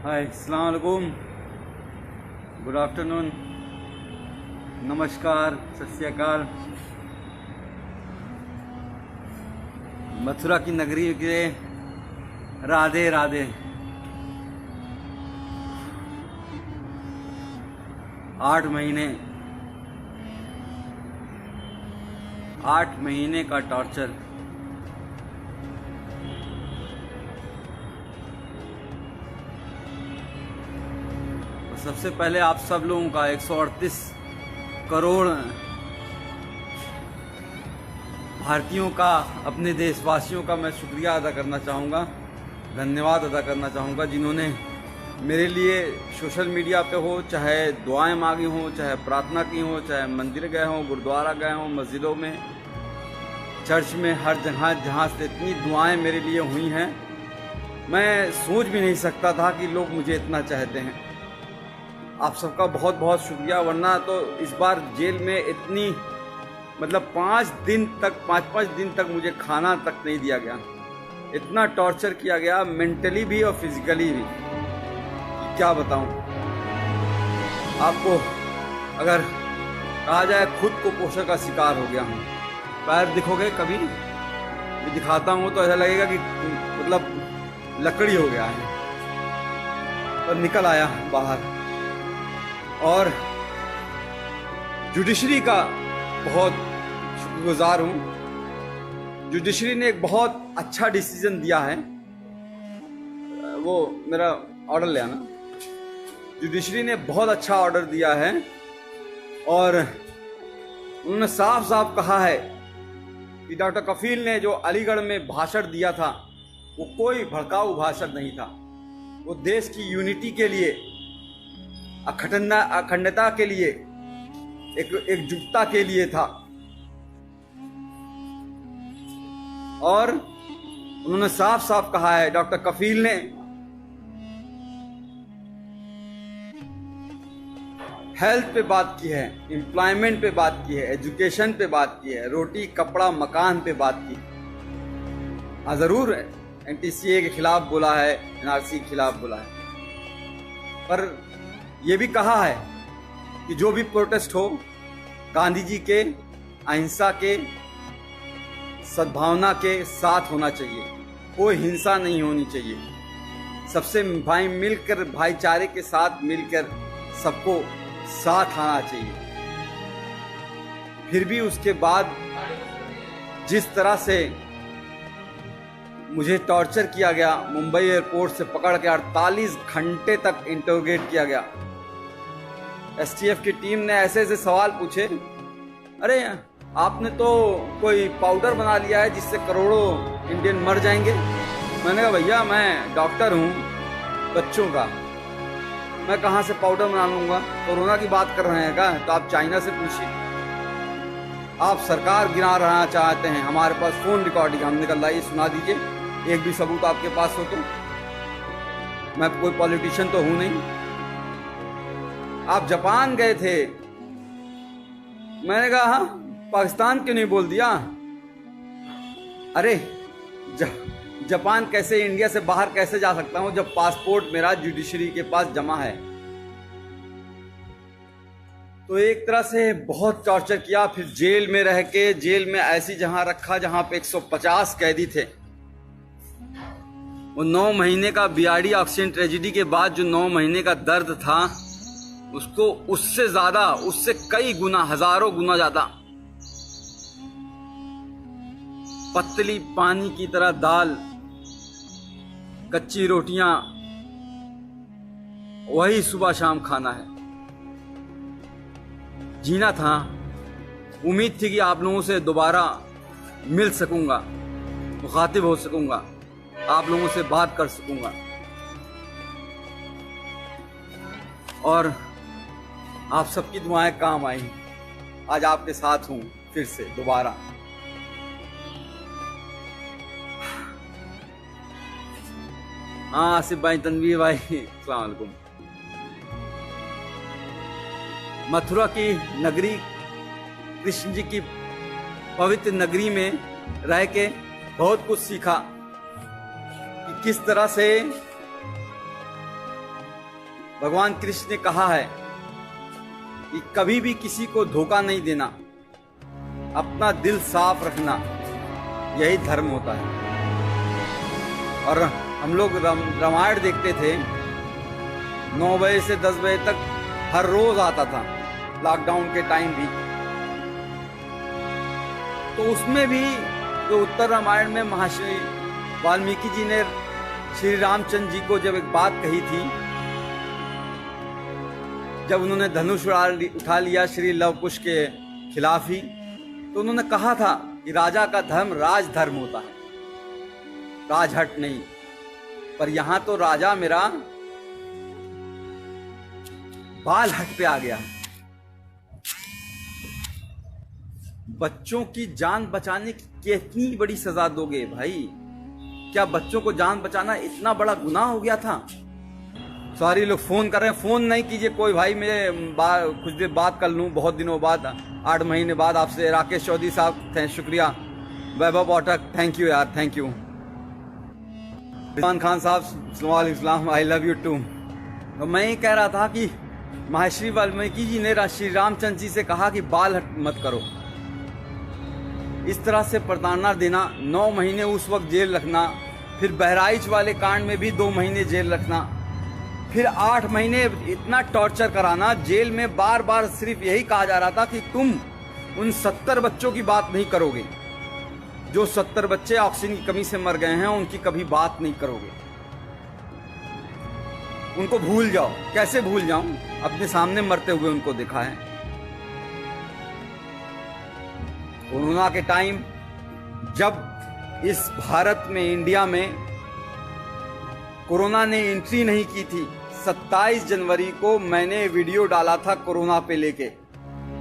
हाय, अस्सलाम वालेकुम, good afternoon, नमस्कार, सत श्री अकाल। मथुरा की नगरी के राधे राधे। 8 महीने का टॉर्चर। सबसे पहले आप सब लोगों का 138 करोड़ भारतीयों का, अपने देशवासियों का मैं शुक्रिया अदा करना चाहूँगा, धन्यवाद अदा करना चाहूँगा, जिन्होंने मेरे लिए सोशल मीडिया पे हो, चाहे दुआएं मांगी हों, चाहे प्रार्थना की हो, चाहे मंदिर गए हों, गुरुद्वारा गए हों, मस्जिदों में, चर्च में, हर जगह जहाँ से इतनी दुआएं मेरे लिए हुई हैं, मैं सोच भी नहीं सकता था कि लोग मुझे इतना चाहते हैं। आप सबका बहुत बहुत शुक्रिया। वरना तो इस बार जेल में इतनी मतलब 5 दिन तक मुझे खाना तक नहीं दिया गया। इतना टॉर्चर किया गया, मेंटली भी और फिजिकली भी, क्या बताऊं आपको। अगर कहा जाए खुद को पोषण का शिकार हो गया हूँ। पैर दिखोगे कभी मैं दिखाता हूँ तो ऐसा लगेगा कि मतलब लकड़ी हो गया है, पर निकल आया बाहर। और जुडिशरी का बहुत शुक्रगुजार हूँ। जुडिशरी ने एक बहुत अच्छा डिसीजन दिया है। वो मेरा ऑर्डर ले आना। जुडिशरी ने बहुत अच्छा ऑर्डर दिया है और उन्होंने साफ साफ कहा है कि डॉक्टर कफील ने जो अलीगढ़ में भाषण दिया था वो कोई भड़काऊ भाषण नहीं था। वो देश की यूनिटी के लिए, अखंडता के लिए, एकजुटता के लिए था। और उन्होंने साफ साफ कहा है, डॉक्टर कफील ने, हेल्थ पे बात की है, एम्प्लॉयमेंट पे बात की है, एजुकेशन पे बात की है, रोटी कपड़ा मकान पे बात की। हाँ जरूर एनटीसीए के खिलाफ बोला है, एनआरसी के खिलाफ बोला है, पर ये भी कहा है कि जो भी प्रोटेस्ट हो, गांधी जी के अहिंसा के, सद्भावना के साथ होना चाहिए, कोई हिंसा नहीं होनी चाहिए। सबसे मिलकर, भाईचारे के साथ मिलकर सबको साथ आना चाहिए। फिर भी उसके बाद जिस तरह से मुझे टॉर्चर किया गया, मुंबई एयरपोर्ट से पकड़ के 48 घंटे तक इंटरोगेट किया गया। एसटीएफ की टीम ने ऐसे ऐसे सवाल पूछे, अरे आपने तो कोई पाउडर बना लिया है जिससे करोड़ों इंडियन मर जाएंगे। मैंने कहा भैया मैं डॉक्टर हूँ बच्चों का, मैं कहाँ से पाउडर बना लूँगा। कोरोना की बात कर रहे हैं क्या? तो आप चाइना से पूछिए। आप सरकार गिरा रहना चाहते हैं, हमारे पास फोन रिकॉर्डिंग, हमने कहा लाइए सुना दीजिए, एक भी सबूत आपके पास हो तो। मैं कोई पॉलिटिशियन तो हूँ नहीं। आप जापान गए थे, मैंने कहा हाँ, पाकिस्तान क्यों नहीं बोल दिया? अरे जापान कैसे, इंडिया से बाहर कैसे जा सकता हूं जब पासपोर्ट मेरा जुडिशरी के पास जमा है। तो एक तरह से बहुत टॉर्चर किया। फिर जेल में रह के, जेल में ऐसी जहां रखा जहां पे 150 कैदी थे। वो 9 महीने का बीआरडी ऑक्सीजन ट्रेजेडी के बाद जो 9 महीने का दर्द था, उसको उससे ज्यादा, उससे कई गुना, हजारों गुना ज्यादा पतली पानी की तरह दाल, कच्ची रोटियां, वही सुबह शाम खाना है। जीना था। उम्मीद थी कि आप लोगों से दोबारा मिल सकूंगा, मुखातिब हो सकूंगा, आप लोगों से बात कर सकूंगा। और आप सबकी दुआएं काम आई। आज आपके साथ हूं फिर से दोबारा। हाँ आसिफ भाई, तनवीर भाई, अस्सलाम वालेकुम। मथुरा की नगरी, कृष्ण जी की पवित्र नगरी में रह के बहुत कुछ सीखा कि किस तरह से भगवान कृष्ण ने कहा है कि कभी भी किसी को धोखा नहीं देना, अपना दिल साफ रखना, यही धर्म होता है। और हम लोग रामायण देखते थे, 9 बजे से 10 बजे तक हर रोज आता था, लॉकडाउन के टाइम भी। तो उसमें भी जो उत्तर रामायण में महर्षि वाल्मीकि जी ने श्री रामचंद्र जी को जब एक बात कही थी, जब उन्होंने धनुष उठा लिया श्री लव कुश के खिलाफ ही, तो उन्होंने कहा था कि राजा का धर्म राजधर्म होता है, राजहट नहीं। पर यहां तो राजा मेरा बाल हट पे आ गया है। बच्चों की जान बचाने की कितनी बड़ी सजा दोगे भाई? क्या बच्चों को जान बचाना इतना बड़ा गुनाह हो गया था? सारे लोग फोन कर रहे हैं, फोन नहीं कीजिए कोई भाई, मैं कुछ देर बात कर लूं, बहुत दिनों बाद, 8 महीने बाद आपसे। राकेश चौधरी साहब शुक्रिया, वैभव पाठक थैंक यू यार, थैंक यू। इरफान खान साहब वालेकुम, आई लव यू टू। तो मैं ये कह रहा था कि महर्षि वाल्मीकि जी ने श्री रामचंद्र जी से कहा कि बाल हट मत करो। इस तरह से प्रताड़ना देना, 9 महीने उस वक्त जेल रखना, फिर बहराइच वाले कांड में भी 2 महीने जेल रखना, फिर 8 महीने इतना टॉर्चर कराना। जेल में बार बार सिर्फ यही कहा जा रहा था कि तुम उन 70 बच्चों की बात नहीं करोगे, जो 70 बच्चे ऑक्सीजन की कमी से मर गए हैं, उनकी कभी बात नहीं करोगे, उनको भूल जाओ। कैसे भूल जाऊं? अपने सामने मरते हुए उनको देखा है। कोरोना के टाइम जब इस भारत में, इंडिया में कोरोना ने एंट्री नहीं की थी, 27 जनवरी को मैंने वीडियो डाला था कोरोना पे लेके,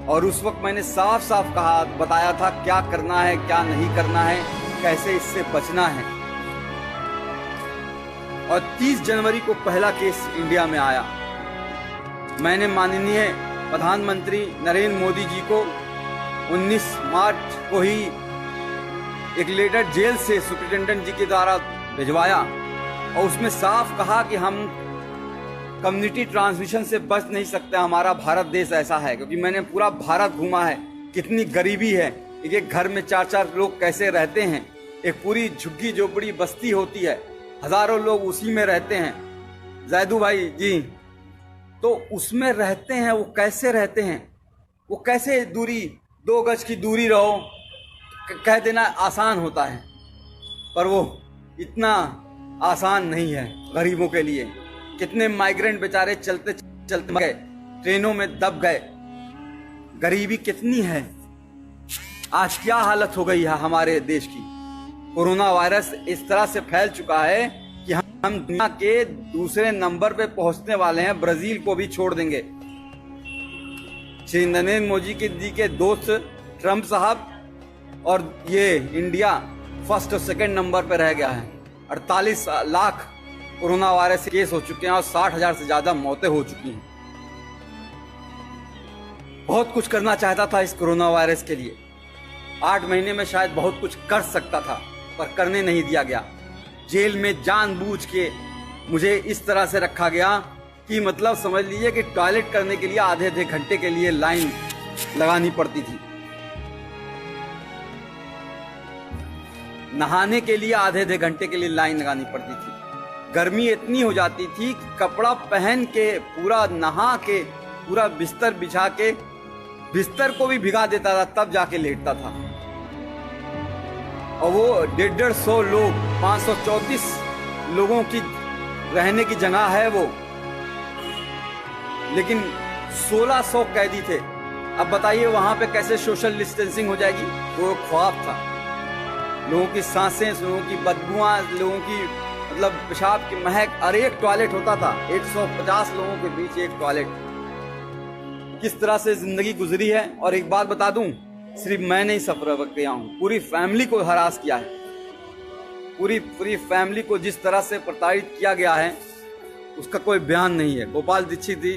और उस वक्त मैंने साफ साफ कहा, बताया था क्या करना है, क्या नहीं करना है, कैसे इससे बचना है। और 30 जनवरी को पहला केस इंडिया में आया। मैंने माननीय प्रधानमंत्री नरेंद्र मोदी जी को 19 मार्च को ही एक लेटर जेल से सुप्रिंटेंडेंट जी के द्वारा भिजवाया, और उसमें साफ कहा कि हम कम्युनिटी ट्रांसमिशन से बच नहीं सकते, हमारा भारत देश ऐसा है। क्योंकि मैंने पूरा भारत घूमा है, कितनी गरीबी है, एक घर में 4-4 लोग कैसे रहते हैं, एक पूरी झुग्गी झोपड़ी बस्ती होती है, हजारों लोग उसी में रहते हैं। जैदू भाई जी, तो उसमें रहते हैं, वो कैसे रहते हैं, वो कैसे दूरी 2 गज की दूरी रहो, कह देना आसान होता है, पर वो इतना आसान नहीं है गरीबों के लिए। कितने माइग्रेंट बेचारे चलते चलते गए, ट्रेनों में दब गए। गरीबी कितनी है, आज क्या हालत हो गई है हमारे देश की। कोरोना वायरस इस तरह से फैल चुका है कि हम दुनिया के दूसरे नंबर पे पहुंचने वाले हैं, ब्राजील को भी छोड़ देंगे। श्री नरेंद्र मोदी जी के दोस्त ट्रंप साहब और ये इंडिया फर्स्ट और सेकंड नंबर पे रह गया है। 48 लाख कोरोना वायरस केस हो चुके हैं और 60,000 से ज्यादा मौतें हो चुकी हैं। बहुत कुछ करना चाहता था इस कोरोना वायरस के लिए, 8 महीने में शायद बहुत कुछ कर सकता था, पर करने नहीं दिया गया। जेल में जानबूझ के मुझे इस तरह से रखा गया कि मतलब समझ लीजिए कि टॉयलेट करने के लिए आधे घंटे के लिए लाइन लगानी पड़ती थी, नहाने के लिए आधे घंटे के लिए लाइन लगानी पड़ती थी। गर्मी इतनी हो जाती थी कि कपड़ा पहन के, पूरा नहा के, पूरा बिस्तर बिछा के, बिस्तर को भी भिगा देता था, तब जाके लेटता था। और वो 150 लोग, 534 लोगों की रहने की जगह है वो, लेकिन 1600 कैदी थे। अब बताइए वहां पे कैसे सोशल डिस्टेंसिंग हो जाएगी? वो ख्वाब था। लोगों की सांसें, लोगों की बदबुआं, लोगों की मतलब पेशाब की महक, और एक टॉयलेट होता था, 150 लोगों के बीच एक टॉयलेट। किस तरह से जिंदगी गुजरी है। और एक बात बता दूं, सिर्फ मैं नहीं सफर किया हूं, पूरी फैमिली को हरास किया है। पूरी फैमिली को जिस तरह से प्रताड़ित किया गया है उसका कोई बयान नहीं है। गोपाल दीक्षित जी,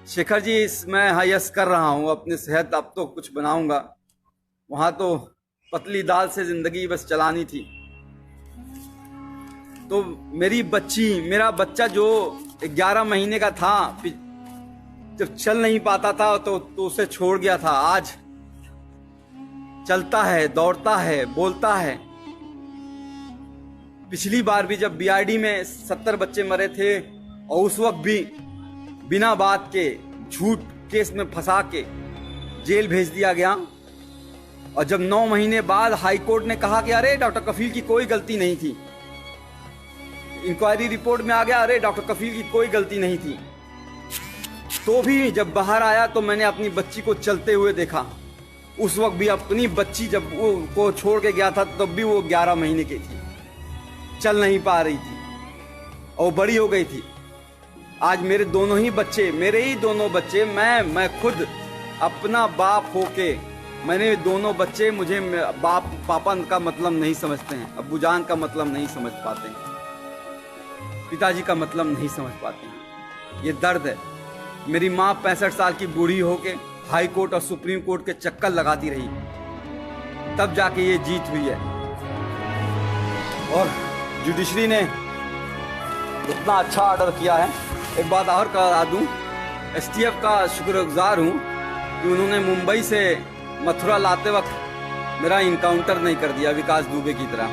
शेखर जी, मैं हायस कर रहा हूं अपनी सेहत, अब तो कुछ बनाऊंगा। वहां तो पतली दाल से जिंदगी बस चलानी थी। तो मेरा बच्चा जो 11 महीने का था, जब चल नहीं पाता था तो उसे छोड़ गया था। आज चलता है, दौड़ता है, बोलता है। पिछली बार भी जब बीआरडी में 70 बच्चे मरे थे और उस वक्त भी बिना बात के झूठ केस में फंसा के जेल भेज दिया गया, और जब 9 महीने बाद हाई कोर्ट ने कहा कि अरे डॉक्टर कफील की कोई गलती नहीं थी, इंक्वायरी रिपोर्ट में आ गया अरे डॉक्टर कफील की कोई गलती नहीं थी, तो भी जब बाहर आया तो मैंने अपनी बच्ची को चलते हुए देखा। उस वक्त भी अपनी बच्ची जब वो को छोड़ के गया था तब भी वो 11 महीने की थी, चल नहीं पा रही थी और बड़ी हो गई थी। आज मेरे दोनों ही बच्चे, मेरे ही दोनों बच्चे, मैं खुद अपना बाप होके, मैंने दोनों बच्चे, मुझे बाप पापा का मतलब नहीं समझते हैं, अब्बूजान का मतलब नहीं समझ पाते हैं, पिताजी का मतलब नहीं समझ पाते हैं। ये दर्द है। मेरी माँ 65 साल की बूढ़ी होके हाई कोर्ट और सुप्रीम कोर्ट के चक्कर लगाती रही, तब जाके ये जीत हुई है। और जुडिशरी ने इतना अच्छा ऑर्डर किया है। एक बात और करा दूं, एसटीएफ का शुक्रगुजार हूं कि उन्होंने मुंबई से मथुरा लाते वक्त मेरा इनकाउंटर नहीं कर दिया विकास दुबे की तरह।